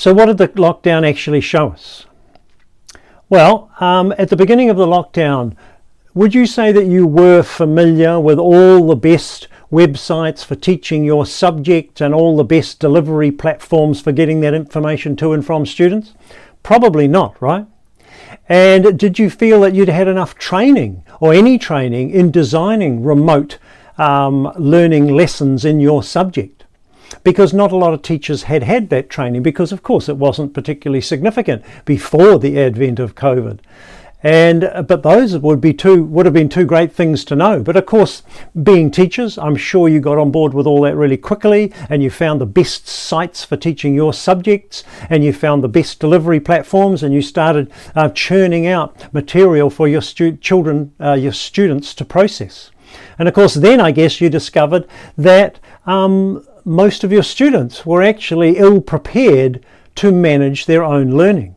So what did the lockdown actually show us? Well, at the beginning of the lockdown, would you say that you were familiar with all the best websites for teaching your subject and all the best delivery platforms for getting that information to and from students? Probably not, right? And did you feel that you'd had enough training or any training in designing remote learning lessons in your subject? Because not a lot of teachers had that training, because of course it wasn't particularly significant before the advent of COVID. But those would have been two great things to know. But of course, being teachers, I'm sure you got on board with all that really quickly, and you found the best sites for teaching your subjects, and you found the best delivery platforms, and you started churning out material for your your students to process. And of course, then I guess you discovered that most of your students were actually ill prepared to manage their own learning.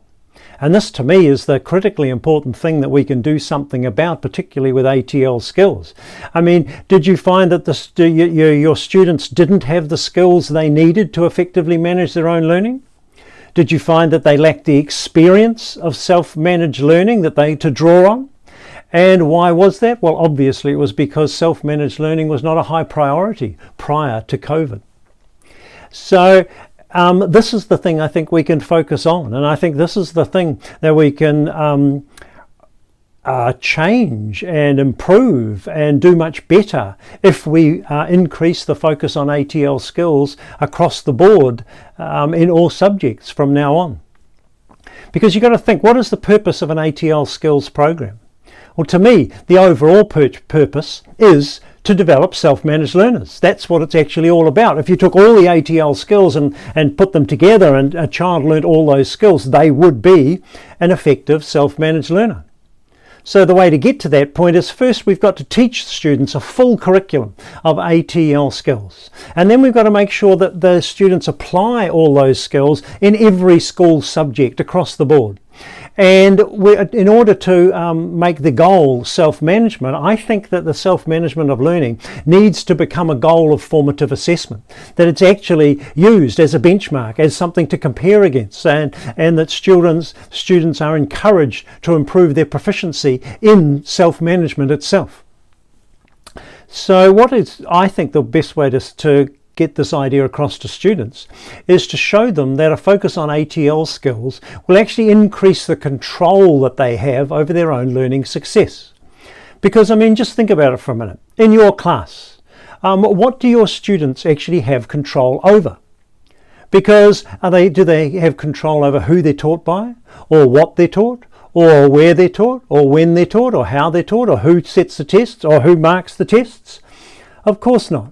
And this to me is the critically important thing that we can do something about, particularly with ATL skills. I mean, did you find that your students didn't have the skills they needed to effectively manage their own learning? Did you find that they lacked the experience of self-managed learning to draw on? And why was that? Well, obviously it was because self-managed learning was not a high priority prior to COVID. So this is the thing I think we can focus on, and I think this is the thing that we can change and improve and do much better if we increase the focus on ATL skills across the board in all subjects from now on. Because you've got to think, what is the purpose of an ATL skills program? Well, to me, the overall purpose is to develop self-managed learners. That's what it's actually all about. If you took all the ATL skills and put them together and a child learned all those skills, they would be an effective self-managed learner. So the way to get to that point is, first we've got to teach students a full curriculum of ATL skills. And then we've got to make sure that the students apply all those skills in every school subject across the board. And in order to make the goal self-management, I think that the self-management of learning needs to become a goal of formative assessment, that it's actually used as a benchmark, as something to compare against, and that students are encouraged to improve their proficiency in self-management itself. So what is, I think, the best way to get this idea across to students is to show them that a focus on ATL skills will actually increase the control that they have over their own learning success. Because, I mean, just think about it for a minute. In your class, what do your students actually have control over? Because do they have control over who they're taught by, or what they're taught, or where they're taught, or when they're taught, or how they're taught, or who sets the tests, or who marks the tests? Of course not.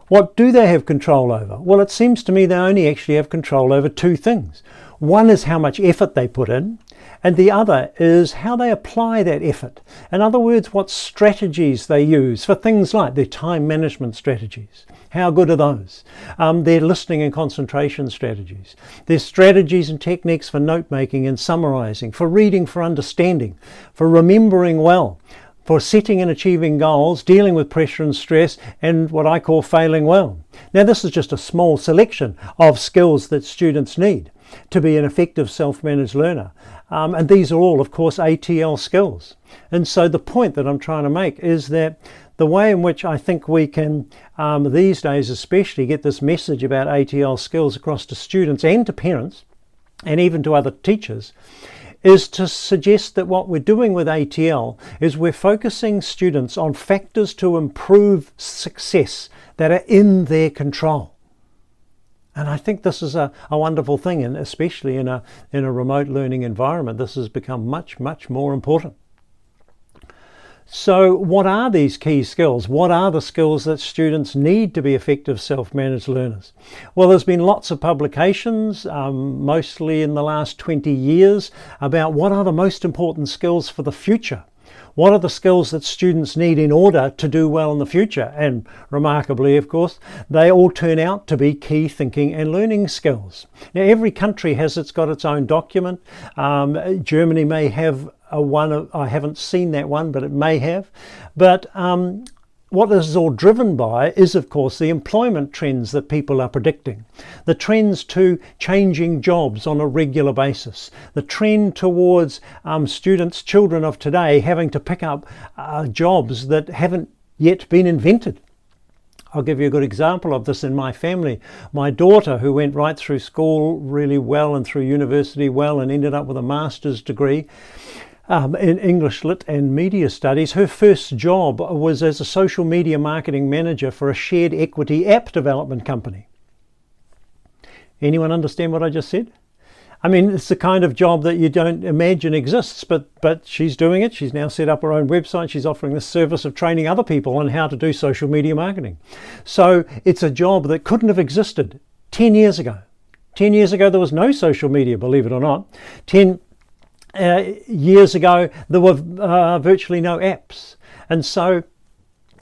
What do they have control over? Well, it seems to me they only actually have control over two things. One is how much effort they put in, and the other is how they apply that effort. In other words, what strategies they use for things like their time management strategies. How good are those? Their listening and concentration strategies. Their strategies and techniques for note-making and summarising, for reading for understanding, for remembering well, for setting and achieving goals, dealing with pressure and stress, and what I call failing well. Now, this is just a small selection of skills that students need to be an effective self-managed learner. And these are all, of course, ATL skills. And so the point that I'm trying to make is that the way in which I think we can, these days especially, get this message about ATL skills across to students and to parents, and even to other teachers, is to suggest that what we're doing with ATL is we're focusing students on factors to improve success that are in their control. And I think this is a wonderful thing, and especially in a remote learning environment, this has become much, much more important. So what are these key skills? What are the skills that students need to be effective self-managed learners? Well, there's been lots of publications, mostly in the last 20 years, about what are the most important skills for the future. What are the skills that students need in order to do well in the future? And remarkably, of course, they all turn out to be key thinking and learning skills. Now, every country has got its own document. Germany may have one. I haven't seen that one, but it may have. But what this is all driven by is, of course, the employment trends that people are predicting. The trends to changing jobs on a regular basis. The trend towards children of today having to pick up jobs that haven't yet been invented. I'll give you a good example of this in my family. My daughter, who went right through school really well and through university well and ended up with a master's degree, in English Lit and Media Studies, her first job was as a social media marketing manager for a shared equity app development company. Anyone understand what I just said? I mean, it's the kind of job that you don't imagine exists, but she's doing it. She's now set up her own website. She's offering the service of training other people on how to do social media marketing. So it's a job that couldn't have existed 10 years ago. 10 years ago, there was no social media, believe it or not. 10 years ago, there were virtually no apps. And so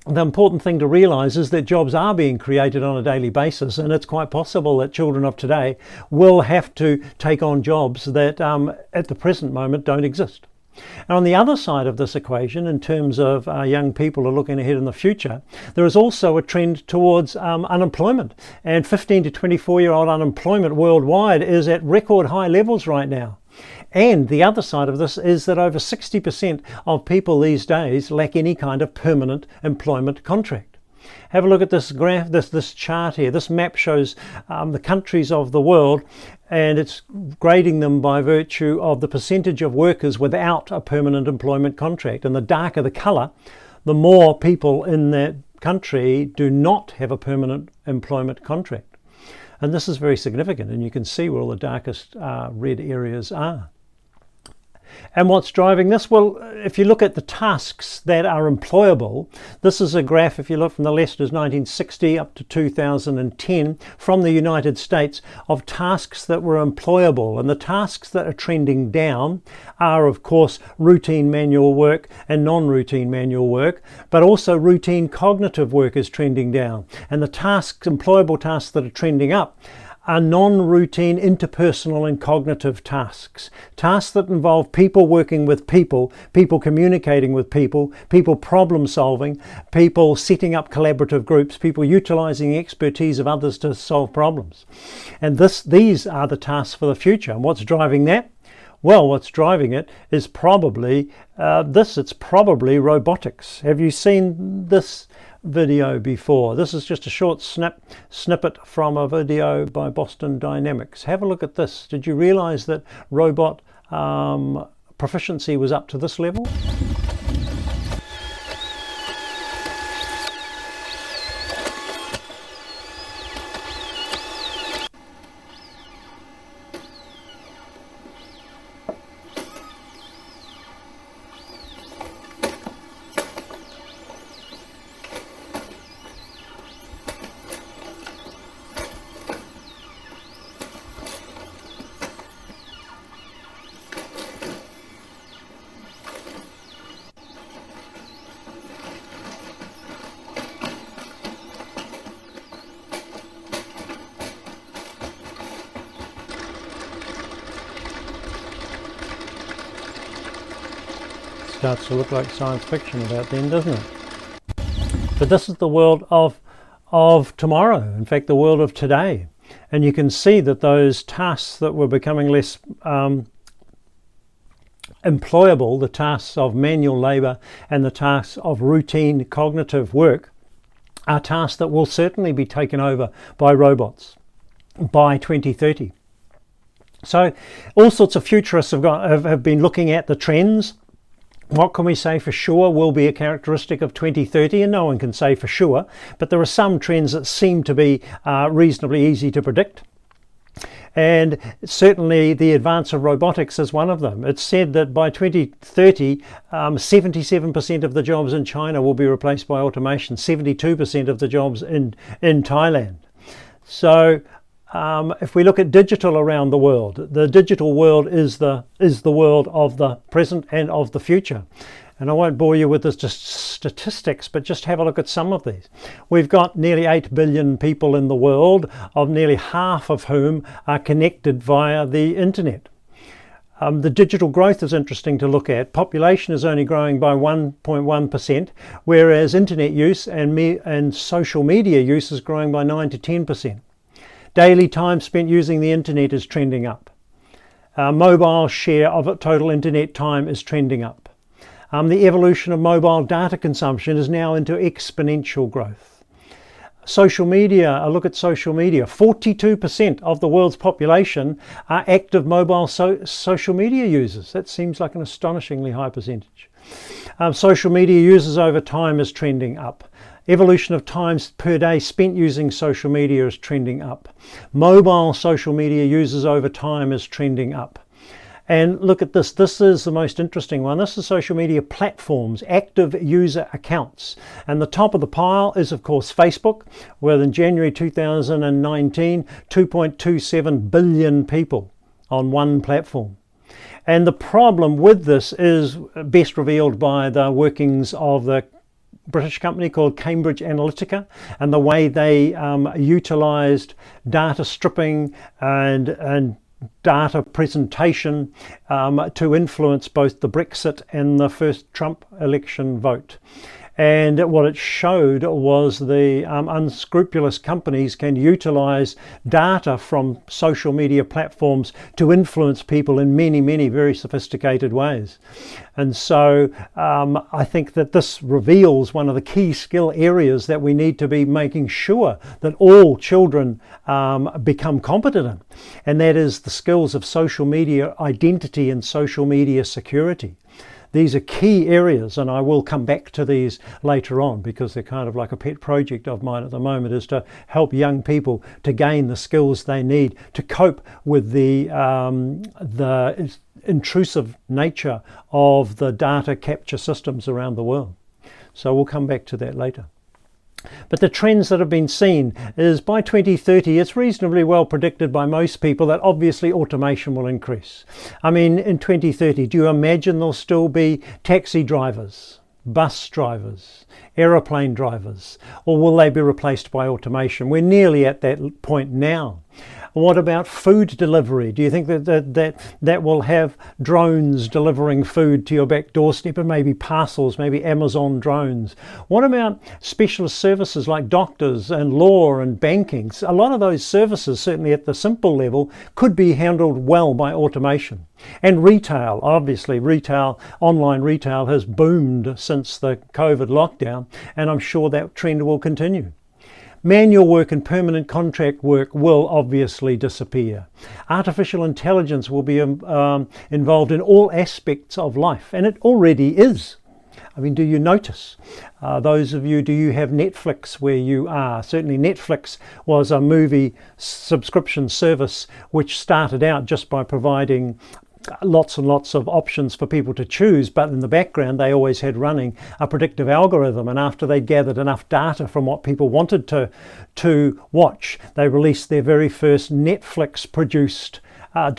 the important thing to realise is that jobs are being created on a daily basis, and it's quite possible that children of today will have to take on jobs that at the present moment don't exist. And on the other side of this equation, in terms of young people who are looking ahead in the future, there is also a trend towards unemployment. And 15 to 24-year-old unemployment worldwide is at record high levels right now. And the other side of this is that over 60% of people these days lack any kind of permanent employment contract. Have a look at this graph, this chart here. This map shows the countries of the world, and it's grading them by virtue of the percentage of workers without a permanent employment contract. And the darker the colour, the more people in that country do not have a permanent employment contract. And this is very significant, and you can see where all the darkest red areas are. And what's driving this? Well, if you look at the tasks that are employable, this is a graph, if you look from the left, is 1960 up to 2010 from the United States of tasks that were employable. And the tasks that are trending down are, of course, routine manual work and non-routine manual work, but also routine cognitive work is trending down. And the tasks, employable tasks that are trending up are non-routine interpersonal and cognitive tasks. Tasks that involve people working with people, people communicating with people, people problem solving, people setting up collaborative groups, people utilising the expertise of others to solve problems. And these are the tasks for the future. And what's driving that? Well, what's driving it is probably it's probably robotics. Have you seen this video before? This is just a short snippet from a video by Boston Dynamics. Have a look at this. Did you realize that robot proficiency was up to this level? Starts to look like science fiction about then, doesn't it? But this is the world of tomorrow, in fact the world of today. And you can see that those tasks that were becoming less employable, the tasks of manual labour and the tasks of routine cognitive work, are tasks that will certainly be taken over by robots by 2030. So all sorts of futurists have been looking at the trends. What can we say for sure will be a characteristic of 2030? And no one can say for sure, but there are some trends that seem to be reasonably easy to predict. And certainly the advance of robotics is one of them. It's said that by 2030, 77% of the jobs in China will be replaced by automation, 72% of the jobs in Thailand. So if we look at digital around the world, the digital world is the world of the present and of the future. And I won't bore you with this just statistics, but just have a look at some of these. We've got nearly 8 billion people in the world, of nearly half of whom are connected via the internet. The digital growth is interesting to look at. Population is only growing by 1.1%, whereas internet use and social media use is growing by 9 to 10%. Daily time spent using the internet is trending up. Mobile share of total internet time is trending up. The evolution of mobile data consumption is now into exponential growth. Social media, a look at social media, 42% of the world's population are active mobile social media users. That seems like an astonishingly high percentage. Social media users over time is trending up. Evolution of times per day spent using social media is trending up. Mobile social media users over time is trending up. And look at this. This is the most interesting one. This is social media platforms, active user accounts. And the top of the pile is, of course, Facebook, where in January 2019, 2.27 billion people on one platform. And the problem with this is best revealed by the workings of the British company called Cambridge Analytica and the way they utilised data stripping and data presentation to influence both the Brexit and the first Trump election vote. And what it showed was the unscrupulous companies can utilize data from social media platforms to influence people in many, many very sophisticated ways. And so I think that this reveals one of the key skill areas that we need to be making sure that all children become competent in. And that is the skills of social media identity and social media security. These are key areas, and I will come back to these later on because they're kind of like a pet project of mine at the moment, is to help young people to gain the skills they need to cope with the intrusive nature of the data capture systems around the world. So we'll come back to that later. But the trends that have been seen is by 2030, it's reasonably well predicted by most people that obviously automation will increase. I mean, in 2030, do you imagine there'll still be taxi drivers, bus drivers, aeroplane drivers, or will they be replaced by automation? We're nearly at that point now. What about food delivery? Do you think that will have drones delivering food to your back doorstep, and maybe parcels, maybe Amazon drones? What about specialist services like doctors and law and banking? A lot of those services, certainly at the simple level, could be handled well by automation. And retail, obviously, online retail has boomed since the COVID lockdown, and I'm sure that trend will continue. Manual work and permanent contract work will obviously disappear. Artificial intelligence will be involved in all aspects of life, and it already is. I mean, do you notice? Those of you, do you have Netflix where you are? Certainly Netflix was a movie subscription service which started out just by providing lots and lots of options for people to choose, but in the background they always had running a predictive algorithm, and after they gathered enough data from what people wanted to watch, they released their very first Netflix produced film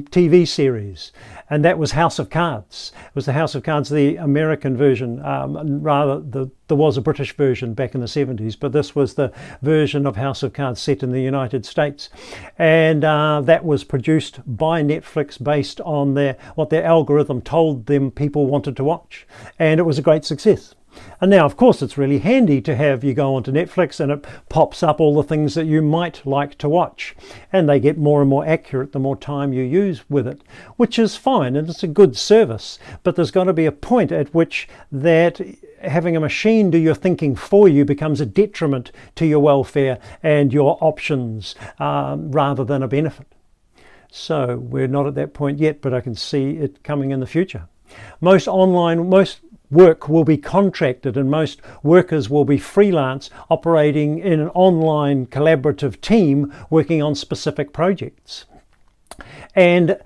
TV series, and that was House of Cards. It was the House of Cards, the American version. There was a British version back in the 70s, but this was the version of House of Cards set in the United States, and that was produced by Netflix based on what their algorithm told them people wanted to watch, and it was a great success. And now, of course, it's really handy to have you go onto Netflix and it pops up all the things that you might like to watch. And they get more and more accurate the more time you use with it, which is fine, and it's a good service. But there's got to be a point at which that having a machine do your thinking for you becomes a detriment to your welfare and your options rather than a benefit. So we're not at that point yet, but I can see it coming in the future. Most work will be contracted, and most workers will be freelance, operating in an online collaborative team working on specific projects. And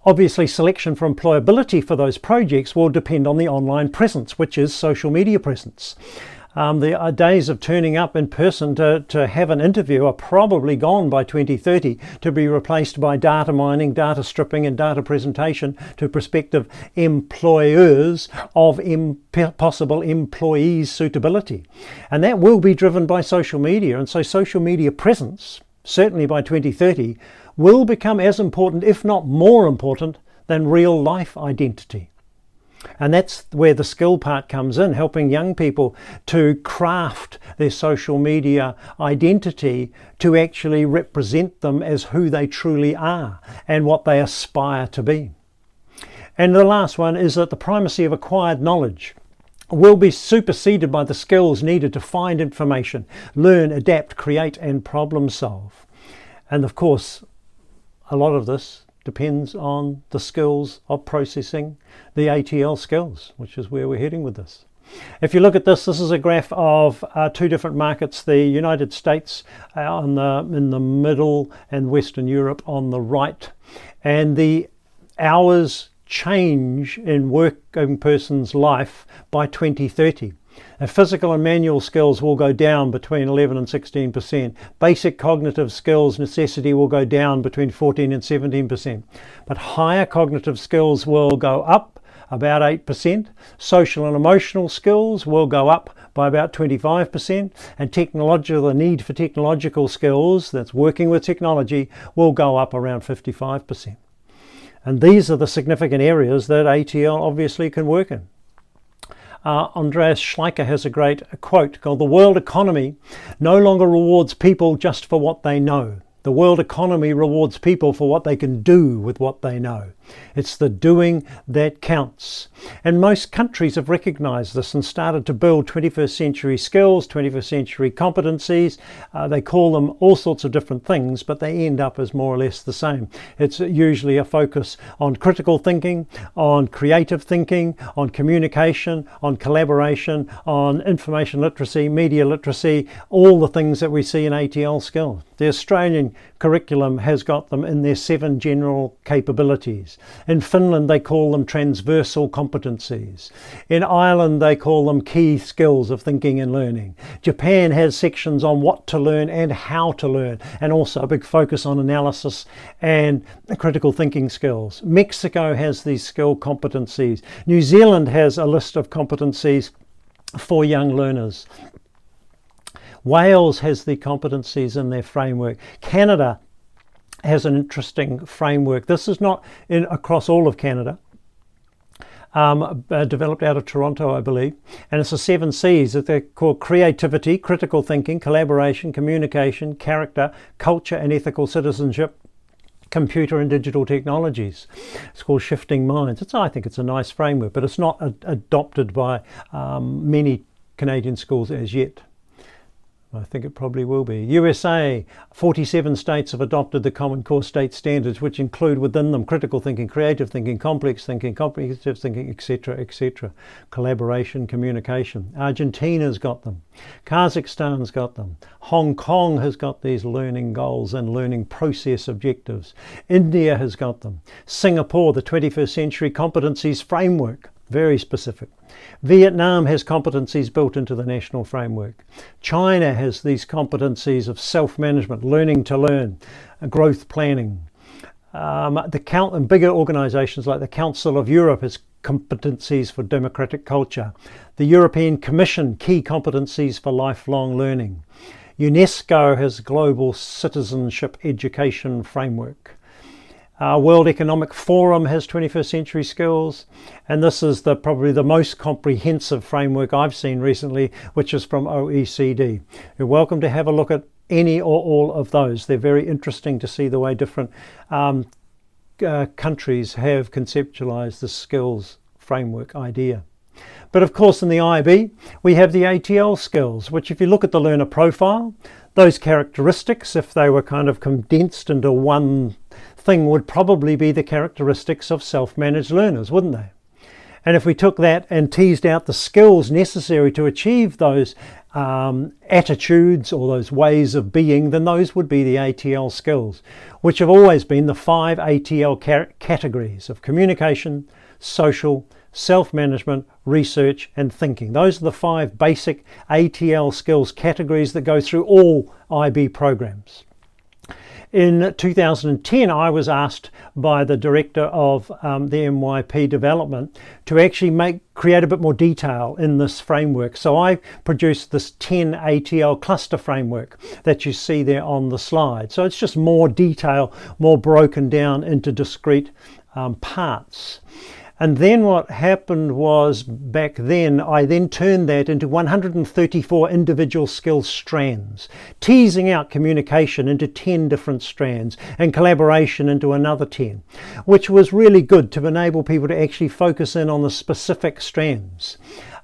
obviously selection for employability for those projects will depend on the online presence, which is social media presence. The days of turning up in person to have an interview are probably gone by 2030, to be replaced by data mining, data stripping and data presentation to prospective employers of possible employees' suitability. And that will be driven by social media. And so social media presence certainly by 2030, will become as important, if not more important, than real life identity. And that's where the skill part comes in, helping young people to craft their social media identity to actually represent them as who they truly are and what they aspire to be. And the last one is that the primacy of acquired knowledge will be superseded by the skills needed to find information, learn, adapt, create, and problem solve. And of course, a lot of this depends on the skills of processing the ATL skills, which is where we're heading with this. If you look at this is a graph of two different markets, the United States in the middle and Western Europe on the right, and the hours change in working person's life by 2030. Physical and manual skills will go down between 11 and 16%. Basic cognitive skills necessity will go down between 14 and 17%. But higher cognitive skills will go up about 8%. Social and emotional skills will go up by about 25%. And the need for technological skills, that's working with technology, will go up around 55%. And these are the significant areas that ATL obviously can work in. Andreas Schleicher has a great quote called, "The world economy no longer rewards people just for what they know. The world economy rewards people for what they can do with what they know. It's the doing that counts." And most countries have recognized this and started to build 21st century skills, 21st century competencies. They call them all sorts of different things, but they end up as more or less the same. It's usually a focus on critical thinking, on creative thinking, on communication, on collaboration, on information literacy, media literacy, all the things that we see in ATL skills. The Australian curriculum has got them in their 7 general capabilities. In Finland, they call them transversal competencies. In Ireland, they call them key skills of thinking and learning. Japan has sections on what to learn and how to learn, and also a big focus on analysis and critical thinking skills. Mexico has these skill competencies. New Zealand has a list of competencies for young learners. Wales has the competencies in their framework. Canada has an interesting framework. This is not across all of Canada, developed out of Toronto, I believe. And it's the 7 C's that they're called: creativity, critical thinking, collaboration, communication, character, culture and ethical citizenship, computer and digital technologies. It's called Shifting Minds. I think it's a nice framework, but it's not adopted by many Canadian schools as yet. I think it probably will be. USA, 47 states have adopted the Common Core State Standards, which include within them critical thinking, creative thinking, complex thinking, comprehensive thinking, etc., etc. Collaboration, communication. Argentina's got them. Kazakhstan's got them. Hong Kong has got these learning goals and learning process objectives. India has got them. Singapore, the 21st Century Competencies Framework, very specific. Vietnam has competencies built into the national framework. China has these competencies of self-management, learning to learn, growth planning. And bigger organisations like the Council of Europe has competencies for democratic culture. The European Commission, key competencies for lifelong learning. UNESCO has global citizenship education framework. World Economic Forum has 21st century skills, and this is probably the most comprehensive framework I've seen recently, which is from OECD. You're welcome to have a look at any or all of those. They're very interesting to see the way different countries have conceptualized the skills framework idea. But of course in the IB we have the ATL skills, which if you look at the learner profile, those characteristics, if they were kind of condensed into one thing, would probably be the characteristics of self-managed learners, wouldn't they? And if we took that and teased out the skills necessary to achieve those attitudes or those ways of being, then those would be the ATL skills, which have always been the 5 ATL categories of communication, social, self-management, research and thinking. Those are the 5 basic ATL skills categories that go through all IB programs. In 2010, I was asked by the director of the MYP development to actually create a bit more detail in this framework. So I produced this 10 ATL cluster framework that you see there on the slide. So it's just more detail, more broken down into discrete parts. And then what happened was, back then, I then turned that into 134 individual skill strands, teasing out communication into 10 different strands and collaboration into another 10, which was really good to enable people to actually focus in on the specific strands.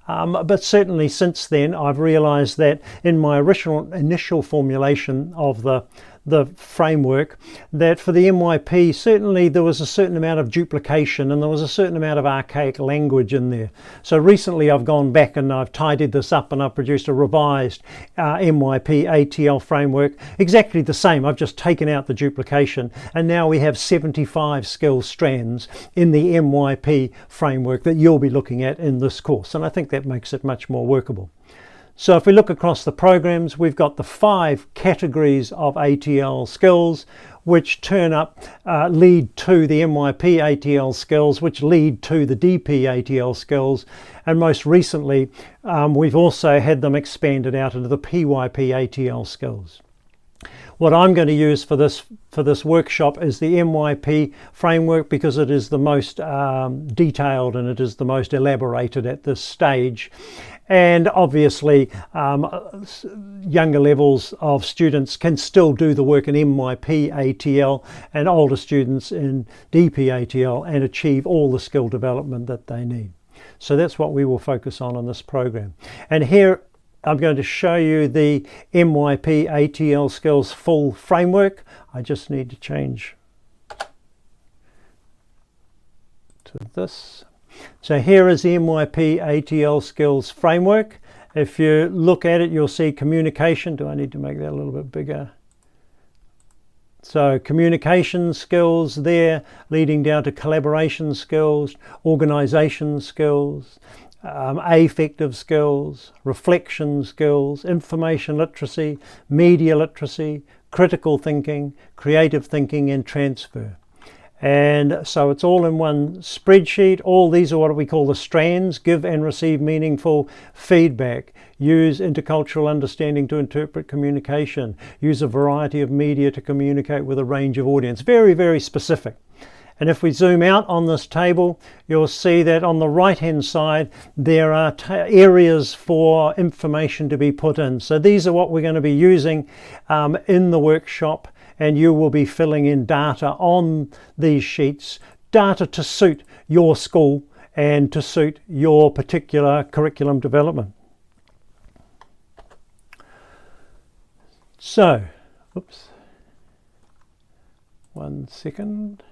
But certainly since then, I've realized that in my initial formulation of the framework, that for the MYP, certainly there was a certain amount of duplication and there was a certain amount of archaic language in there. So recently I've gone back and I've tidied this up and I've produced a revised MYP ATL framework, exactly the same. I've just taken out the duplication, and now we have 75 skill strands in the MYP framework that you'll be looking at in this course, and I think that makes it much more workable. So if we look across the programs, we've got the 5 categories of ATL skills which lead to the MYP ATL skills, which lead to the DP ATL skills, and most recently we've also had them expanded out into the PYP ATL skills. What I'm going to use for this workshop is the MYP framework, because it is the most detailed and it is the most elaborated at this stage. And obviously younger levels of students can still do the work in MYP ATL, and older students in DP ATL, and achieve all the skill development that they need. So that's what we will focus on this program. And here I'm going to show you the MYP ATL skills full framework. I just need to change to this. So here is the MYP ATL skills framework. If you look at it, you'll see communication. Do I need to make that a little bit bigger? So communication skills there, leading down to collaboration skills, organisation skills, affective skills, reflection skills, information literacy, media literacy, critical thinking, creative thinking, and transfer. And so it's all in one spreadsheet. All these are what we call the strands: give and receive meaningful feedback, use intercultural understanding to interpret communication, use a variety of media to communicate with a range of audience. Very, very specific. And if we zoom out on this table, you'll see that on the right hand side there are areas for information to be put in. So these are what we're going to be using in the workshop, and you will be filling in data on these sheets, data to suit your school and to suit your particular curriculum development. So, oops, 1 second.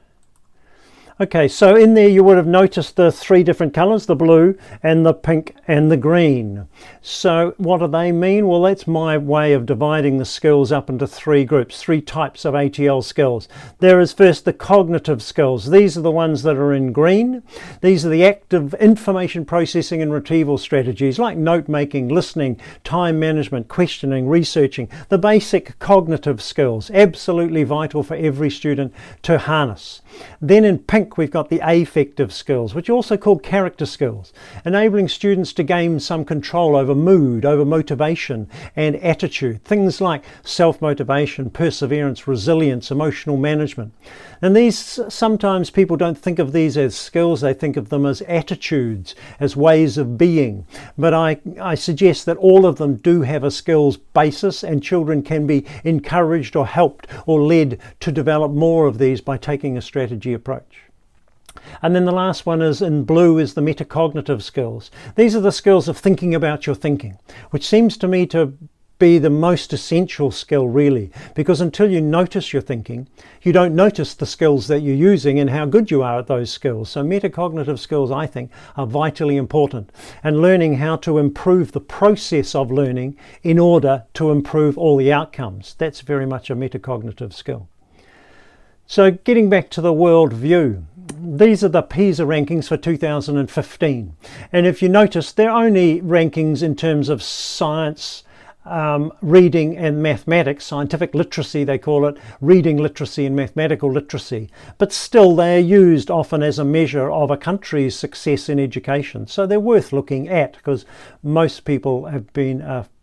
Okay, so in there you would have noticed the 3 different colours, the blue and the pink and the green. So what do they mean? Well, that's my way of dividing the skills up into 3 groups, 3 types of ATL skills. There is first the cognitive skills. These are the ones that are in green. These are the active information processing and retrieval strategies like note making, listening, time management, questioning, researching. The basic cognitive skills, absolutely vital for every student to harness. Then in pink we've got the affective skills, which are also called character skills, enabling students to gain some control over mood, over motivation and attitude. Things like self-motivation, perseverance, resilience, emotional management. And these, sometimes people don't think of these as skills, they think of them as attitudes, as ways of being. But I suggest that all of them do have a skills basis, and children can be encouraged or helped or led to develop more of these by taking a strategy approach. And then the last one is in blue is the metacognitive skills. These are the skills of thinking about your thinking, which seems to me to be the most essential skill really, because until you notice your thinking, you don't notice the skills that you're using and how good you are at those skills. So metacognitive skills, I think, are vitally important, and learning how to improve the process of learning in order to improve all the outcomes. That's very much a metacognitive skill. So getting back to the world view, these are the PISA rankings for 2015. And if you notice, they're only rankings in terms of science, reading and mathematics, scientific literacy they call it, reading literacy and mathematical literacy, but still they are used often as a measure of a country's success in education. So they're worth looking at because most people have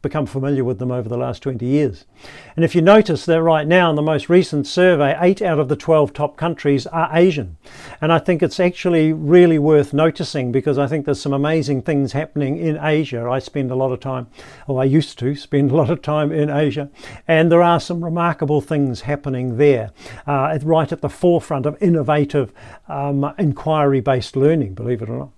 become familiar with them over the last 20 years. And if you notice that right now in the most recent survey, 8 out of the 12 top countries are Asian. And I think it's actually really worth noticing because I think there's some amazing things happening in Asia. I spend a lot of time, or I used to spend a lot of time in Asia, and there are some remarkable things happening there, right at the forefront of innovative inquiry-based learning, believe it or not.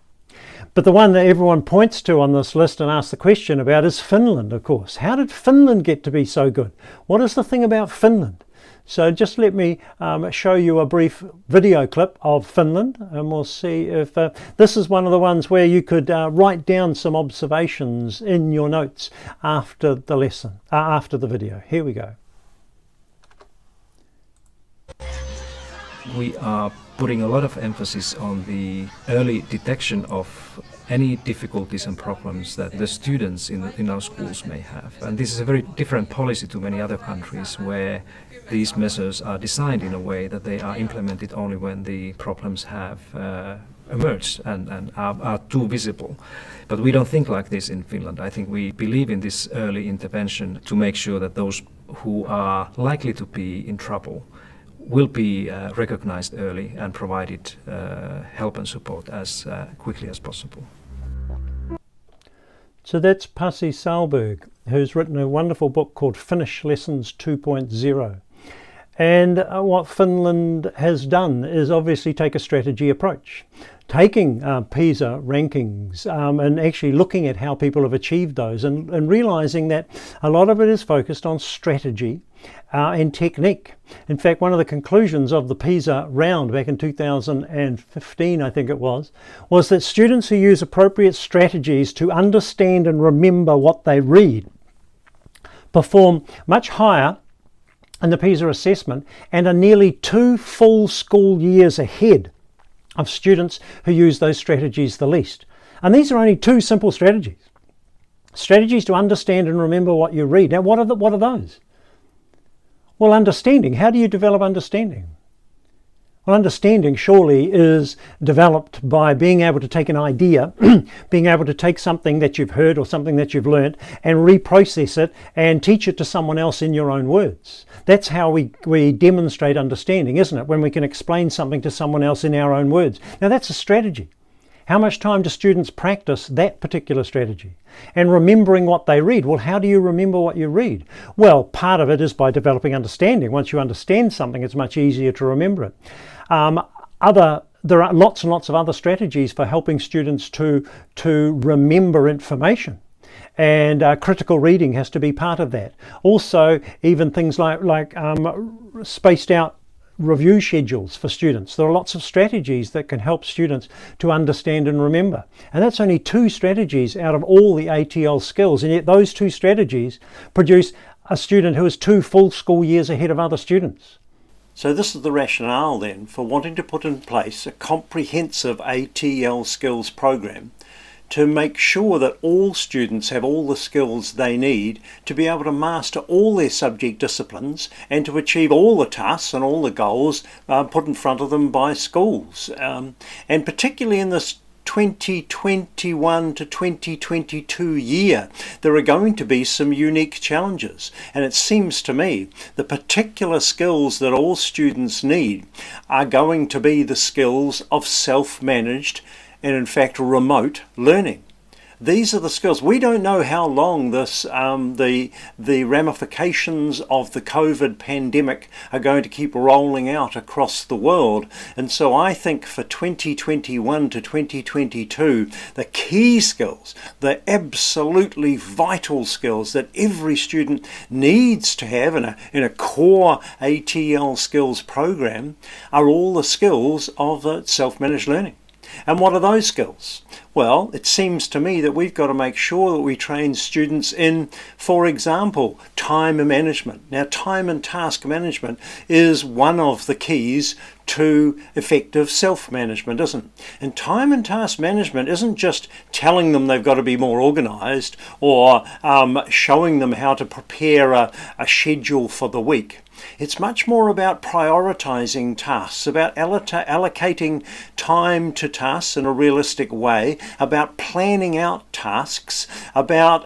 But the one that everyone points to on this list and asks the question about is Finland, of course. How did Finland get to be so good? What is the thing about Finland? So just let me show you a brief video clip of Finland, and we'll see if this is one of the ones where you could write down some observations in your notes after the lesson, after the video. Here we go. We are putting a lot of emphasis on the early detection of any difficulties and problems that the students in our schools may have. And this is a very different policy to many other countries where these measures are designed in a way that they are implemented only when the problems have emerged and are too visible. But we don't think like this in Finland. I think we believe in this early intervention to make sure that those who are likely to be in trouble will be recognized early and provided help and support as quickly as possible. So that's Pasi Sahlberg, who's written a wonderful book called Finnish Lessons 2.0. And what Finland has done is obviously take a strategy approach, taking PISA rankings and actually looking at how people have achieved those and realizing that a lot of it is focused on strategy and technique. In fact, one of the conclusions of the PISA round back in 2015, I think it was that students who use appropriate strategies to understand and remember what they read perform much higher in the PISA assessment and are nearly 2 full school years ahead of students who use those strategies the least. And these are only 2 simple strategies. Strategies to understand and remember what you read. Now, what are those? Well, understanding. How do you develop understanding? Well, understanding surely is developed by being able to take an idea, being able to take something that you've heard or something that you've learned and reprocess it and teach it to someone else in your own words. That's how we demonstrate understanding, isn't it? When we can explain something to someone else in our own words. Now that's a strategy. How much time do students practice that particular strategy? And remembering what they read. Well, how do you remember what you read? Well, part of it is by developing understanding. Once you understand something, it's much easier to remember it. There are lots and lots of other strategies for helping students to remember information. And critical reading has to be part of that. Also, even things like spaced out review schedules for students. There are lots of strategies that can help students to understand and remember. And that's only 2 strategies out of all the ATL skills. And yet those 2 strategies produce a student who is 2 full school years ahead of other students. So this is the rationale then for wanting to put in place a comprehensive ATL skills program to make sure that all students have all the skills they need to be able to master all their subject disciplines and to achieve all the tasks and all the goals put in front of them by schools. And particularly in this 2021 to 2022 year, there are going to be some unique challenges. And it seems to me the particular skills that all students need are going to be the skills of self-managed and in fact remote learning. These are the skills. We don't know how long this the ramifications of the COVID pandemic are going to keep rolling out across the world. And so I think for 2021 to 2022, the key skills, the absolutely vital skills that every student needs to have in a core ATL skills program are all the skills of self-managed learning. And what are those skills? Well, it seems to me that we've got to make sure that we train students in, for example, time management. Now, time and task management is one of the keys to effective self-management, isn't it? And time and task management isn't just telling them they've got to be more organised or showing them how to prepare a schedule for the week. It's much more about prioritising tasks, about allocating time to tasks in a realistic way, about planning out tasks, about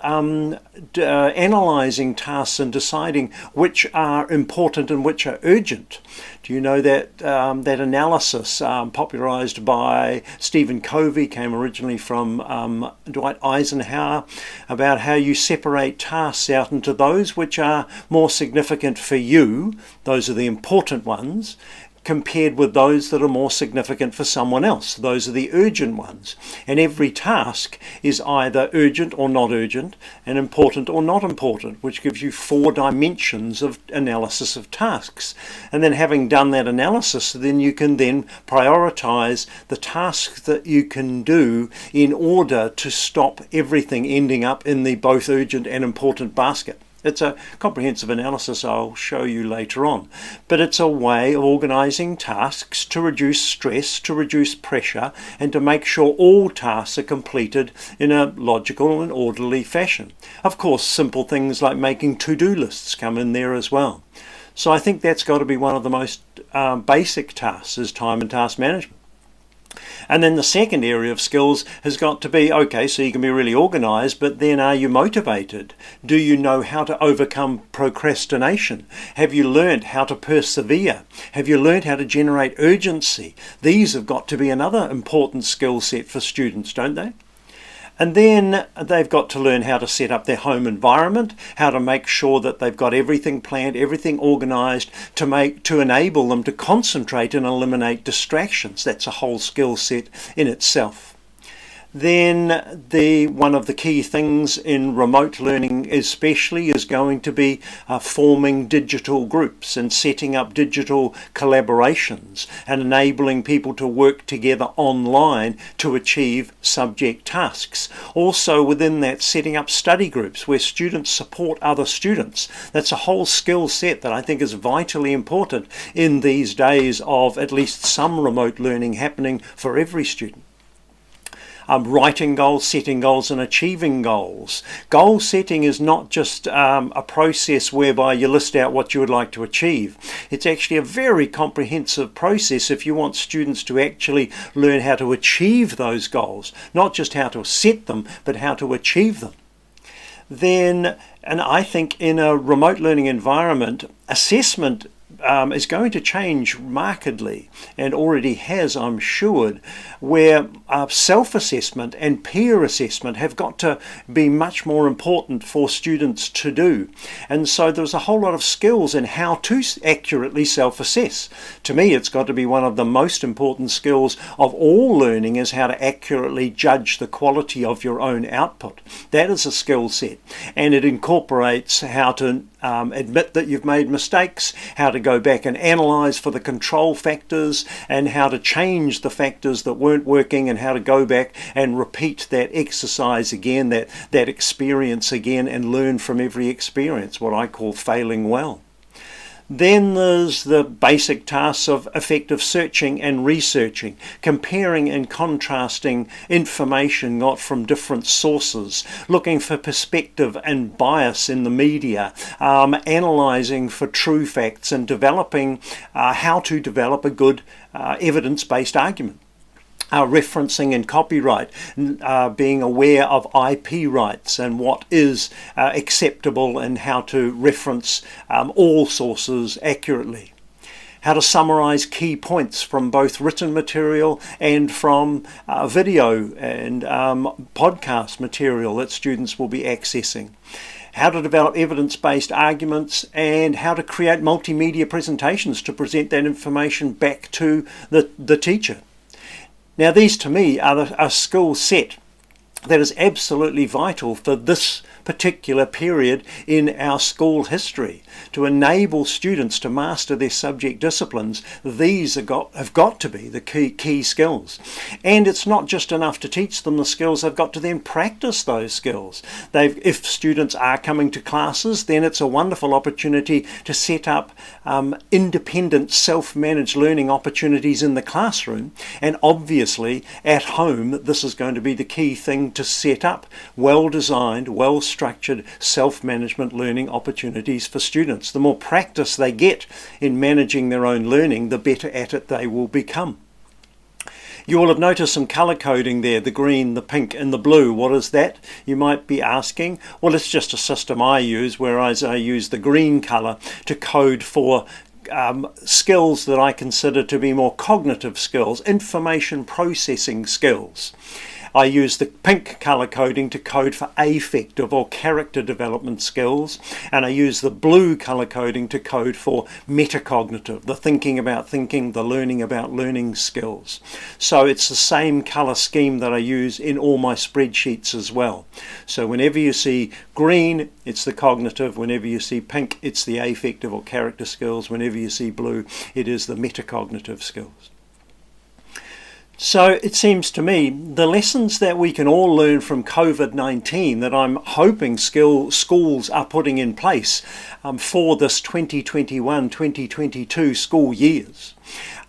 analysing tasks and deciding which are important and which are urgent. Do you know that that analysis popularised by Stephen Covey came originally from Dwight Eisenhower about how you separate tasks out into those which are more significant for you, those are the important ones, compared with those that are more significant for someone else. Those are the urgent ones. And every task is either urgent or not urgent, and important or not important, which gives you 4 dimensions of analysis of tasks. And then having done that analysis, then you can then prioritize the tasks that you can do in order to stop everything ending up in the both urgent and important basket. It's a comprehensive analysis I'll show you later on, but it's a way of organising tasks to reduce stress, to reduce pressure, and to make sure all tasks are completed in a logical and orderly fashion. Of course, simple things like making to-do lists come in there as well. So I think that's got to be one of the most basic tasks, is time and task management. And then the second area of skills has got to be, okay, so you can be really organised, but then are you motivated? Do you know how to overcome procrastination? Have you learned how to persevere? Have you learned how to generate urgency? These have got to be another important skill set for students, don't they? And then they've got to learn how to set up their home environment, how to make sure that they've got everything planned, everything organised to enable them to concentrate and eliminate distractions. That's a whole skill set in itself. Then one of the key things in remote learning especially is going to be forming digital groups and setting up digital collaborations and enabling people to work together online to achieve subject tasks. Also within that, setting up study groups where students support other students. That's a whole skill set that I think is vitally important in these days of at least some remote learning happening for every student. Writing goals, setting goals and achieving goals. Goal setting is not just a process whereby you list out what you would like to achieve. It's actually a very comprehensive process if you want students to actually learn how to achieve those goals, not just how to set them, but how to achieve them. Then, and I think in a remote learning environment, assessment is going to change markedly, and already has, I'm sure, where self-assessment and peer assessment have got to be much more important for students to do. And so there's a whole lot of skills in how to accurately self-assess. To me, it's got to be one of the most important skills of all learning, is how to accurately judge the quality of your own output. That is a skill set, and it incorporates how to admit that you've made mistakes, how to go back and analyse for the control factors, and how to change the factors that weren't working, and how to go back and repeat that exercise again, that experience again, and learn from every experience, what I call failing well. Then there's the basic tasks of effective searching and researching, comparing and contrasting information got from different sources, looking for perspective and bias in the media, analysing for true facts, and developing how to develop a good evidence-based argument. Referencing and copyright, being aware of IP rights and what is acceptable, and how to reference all sources accurately. How to summarise key points from both written material and from video and podcast material that students will be accessing. How to develop evidence-based arguments, and how to create multimedia presentations to present that information back to the teacher. Now, these to me are a skill set that is absolutely vital for this particular period in our school history. To enable students to master their subject disciplines, these have got to be the key skills. And it's not just enough to teach them the skills, they've got to then practice those skills. If students are coming to classes, then it's a wonderful opportunity to set up independent self-managed learning opportunities in the classroom, and obviously at home this is going to be the key thing to set up well-designed, well-structured self-management learning opportunities for students. The more practice they get in managing their own learning, the better at it they will become. You will have noticed some colour coding there, the green, the pink and the blue. What is that, you might be asking? Well, it's just a system I use, whereas I use the green colour to code for skills that I consider to be more cognitive skills, information processing skills. I use the pink colour coding to code for affective or character development skills, and I use the blue colour coding to code for metacognitive, the thinking about thinking, the learning about learning skills. So it's the same colour scheme that I use in all my spreadsheets as well. So whenever you see green, it's the cognitive. Whenever you see pink, it's the affective or character skills. Whenever you see blue, it is the metacognitive skills. So it seems to me the lessons that we can all learn from COVID-19 that I'm hoping schools are putting in place for this 2021-2022 school years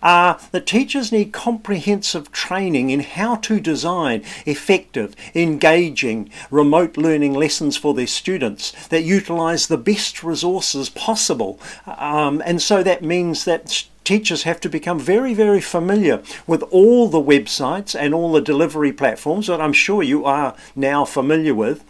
are that teachers need comprehensive training in how to design effective, engaging, remote learning lessons for their students that utilise the best resources possible. And so that means that teachers have to become very, very familiar with all the websites and all the delivery platforms that I'm sure you are now familiar with,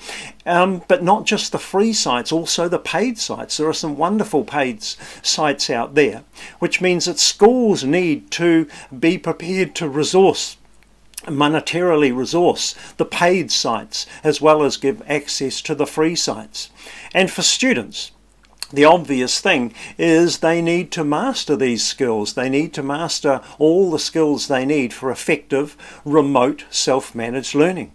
but not just the free sites, also the paid sites. There are some wonderful paid sites out there, which means that schools need to be prepared to monetarily resource the paid sites as well as give access to the free sites. And for students, the obvious thing is they need to master these skills. They need to master all the skills they need for effective, remote, self-managed learning.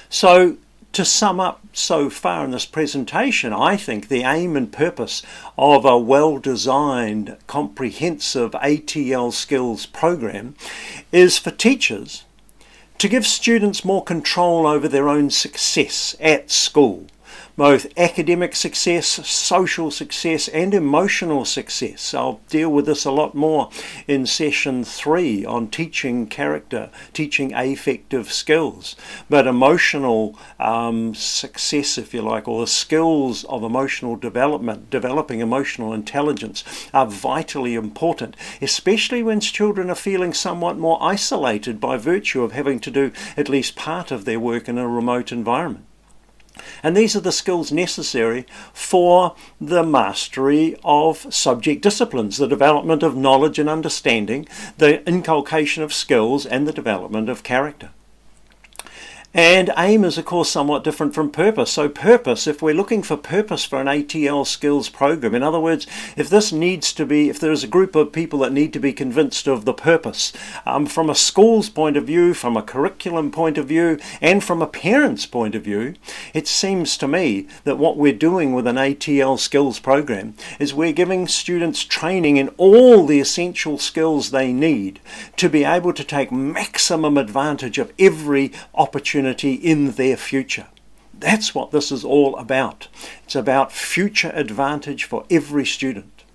So, to sum up so far in this presentation, I think the aim and purpose of a well-designed, comprehensive ATL skills program is for teachers to give students more control over their own success at school. Both academic success, social success and emotional success. I'll deal with this a lot more in session 3 on teaching character, teaching affective skills. But emotional success, if you like, or the skills of emotional development, developing emotional intelligence are vitally important, especially when children are feeling somewhat more isolated by virtue of having to do at least part of their work in a remote environment. And these are the skills necessary for the mastery of subject disciplines, the development of knowledge and understanding, the inculcation of skills, and the development of character. And aim is, of course, somewhat different from purpose. So purpose, if we're looking for purpose for an ATL skills program, in other words, if there's a group of people that need to be convinced of the purpose, from a school's point of view, from a curriculum point of view, and from a parent's point of view, it seems to me that what we're doing with an ATL skills program is we're giving students training in all the essential skills they need to be able to take maximum advantage of every opportunity in their future. That's what this is all about. It's about future advantage for every student.